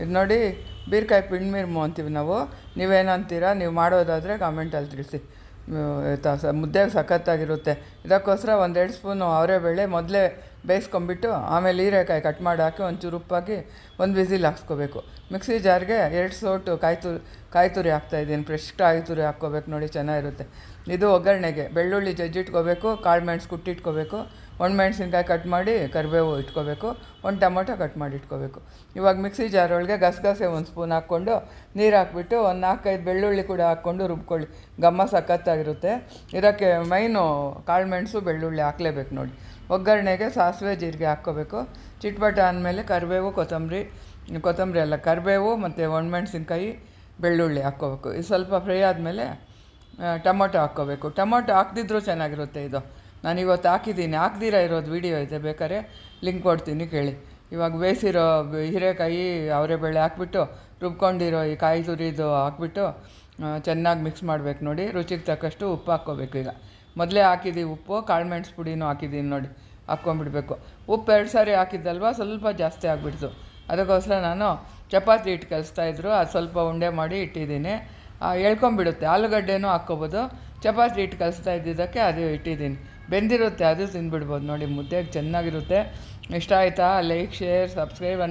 ಇದು ನೋಡಿ ಬೀರ್ಕಾಯಿ ಪಿಂಡ್ಮಿರ್ಮು ಅಂತೀವಿ ನಾವು. ನೀವೇನಂತೀರಾ? ನೀವು ಮಾಡೋದಾದರೆ ಕಾಮೆಂಟಲ್ಲಿ ತಿಳಿಸಿ. ಮುದ್ದೆಗೆ ಸಖತ್ತಾಗಿರುತ್ತೆ. ಇದಕ್ಕೋಸ್ಕರ 1-2 ಸ್ಪೂನು ಅವರೆಬೇಳೆ ಮೊದಲೇ ಬೇಯಿಸ್ಕೊಂಬಿಟ್ಟು ಆಮೇಲೆ ಹೀರೆಕಾಯಿ ಕಟ್ ಮಾಡಿ ಹಾಕಿ ಒಂಚೂರು ಉಪ್ಪಾಕಿ ಒಂದು ವಿಸಿಲ್ ಹಾಕ್ಸ್ಕೋಬೇಕು. ಮಿಕ್ಸಿ ಜಾರ್ಗೆ 2 ಸೋಟು ಕಾಯಿ ತುರಿ ಹಾಕ್ತಾಯಿದ್ದೀನಿ. ಫ್ರೆಶ್ ಕಾಯಿ ತುರಿ ಹಾಕ್ಕೋಬೇಕು ನೋಡಿ, ಚೆನ್ನಾಗಿರುತ್ತೆ. ಇದು ಒಗ್ಗರಣೆಗೆ ಬೆಳ್ಳುಳ್ಳಿ ಜಜ್ಜಿಟ್ಕೋಬೇಕು, ಕಾಳು ಮೆಣಸು ಕುಟ್ಟಿಟ್ಕೋಬೇಕು, ಒಣಮೆಣ್ಸಿನ್ಕಾಯಿ ಕಟ್ ಮಾಡಿ ಕರಿಬೇವು ಇಟ್ಕೋಬೇಕು, ಒಂದು ಟೊಮೊಟೊ ಕಟ್ ಮಾಡಿ ಇಟ್ಕೋಬೇಕು. ಇವಾಗ ಮಿಕ್ಸಿ ಜಾರ್ ಒಳಗೆ ಗಸಗಸೆ 1 ಸ್ಪೂನ್ ಹಾಕ್ಕೊಂಡು ನೀರು ಹಾಕ್ಬಿಟ್ಟು ಒಂದು 4-5 ಬೆಳ್ಳುಳ್ಳಿ ಕೂಡ ಹಾಕ್ಕೊಂಡು ರುಬ್ಕೊಳ್ಳಿ. ಘಮ ಸಖತ್ತಾಗಿರುತ್ತೆ. ಇದಕ್ಕೆ ಮೈನು ಕಾಳು ಮೆಣಸು ಬೆಳ್ಳುಳ್ಳಿ ಹಾಕಲೇಬೇಕು ನೋಡಿ. ಒಗ್ಗರಣೆಗೆ ಸಾಸಿವೆ ಜೀರಿಗೆ ಹಾಕ್ಕೋಬೇಕು. ಚಿಟ್ಪಟ ಅಂದಮೇಲೆ ಕರಿಬೇವು ಕರಿಬೇವು ಮತ್ತು ಒಣಮೆಣ್ಸಿನ್ಕಾಯಿ ಬೆಳ್ಳುಳ್ಳಿ ಹಾಕ್ಕೋಬೇಕು. ಇದು ಸ್ವಲ್ಪ ಫ್ರೈ ಆದಮೇಲೆ ಟೊಮೊಟೊ ಹಾಕ್ಕೋಬೇಕು. ಟೊಮೊಟೊ ಹಾಕ್ದಿದ್ರೂ ಚೆನ್ನಾಗಿರುತ್ತೆ. ಇದು ನಾನು ಇವತ್ತು ಹಾಕಿದ್ದೀನಿ, ಹಾಕ್ದಿರ ಇರೋದು ವೀಡಿಯೋ ಇದೆ, ಬೇಕಾದ್ರೆ ಲಿಂಕ್ ಕೊಡ್ತೀನಿ ಕೇಳಿ. ಇವಾಗ ಬೇಯಿಸಿರೋ ಹೀರೆಕಾಯಿ ಅವರೆಬೇಳೆ ಹಾಕ್ಬಿಟ್ಟು ರುಬ್ಕೊಂಡಿರೋ ಈ ಕಾಯಿ ತುರಿದು ಹಾಕ್ಬಿಟ್ಟು ಚೆನ್ನಾಗಿ ಮಿಕ್ಸ್ ಮಾಡಬೇಕು ನೋಡಿ. ರುಚಿಗೆ ತಕ್ಕಷ್ಟು ಉಪ್ಪು ಹಾಕ್ಕೋಬೇಕು. ಈಗ ಮೊದಲೇ ಹಾಕಿದ್ದೀವಿ ಉಪ್ಪು, ಕಾಳು ಮೆಣಸು ಪುಡಿನೂ ಹಾಕಿದ್ದೀನಿ ನೋಡಿ, ಹಾಕ್ಕೊಂಬಿಡ್ಬೇಕು. ಉಪ್ಪು 2 ಸಾರಿ ಹಾಕಿದ್ದಲ್ವ, ಸ್ವಲ್ಪ ಜಾಸ್ತಿ ಆಗಿಬಿಡ್ತು. ಅದಕ್ಕೋಸ್ಕರ ನಾನು ಚಪಾತಿ ಹಿಟ್ಟು ಕಲಿಸ್ತಾಯಿದ್ರು, ಅದು ಸ್ವಲ್ಪ ಉಂಡೆ ಮಾಡಿ ಇಟ್ಟಿದ್ದೀನಿ. ಎಳ್ಕೊಂಬಿಡುತ್ತೆ. ಆಲೂಗಡ್ಡೆನೂ ಹಾಕ್ಕೊಬೋದು. ಚಪಾತಿ ಹಿಟ್ಟು ಕಲಿಸ್ತಾ ಇದ್ದಿದ್ದಕ್ಕೆ ಅದು ಇಟ್ಟಿದ್ದೀನಿ. ಬೆಂದಿರುತ್ತೆ, ಅದು ತಿಂದ್ಬಿಡ್ಬೋದು ನೋಡಿ. ಮುದ್ದೆಗೆ ಚೆನ್ನಾಗಿರುತ್ತೆ. ಇಷ್ಟ ಆಯಿತಾ? Like, share, subscribe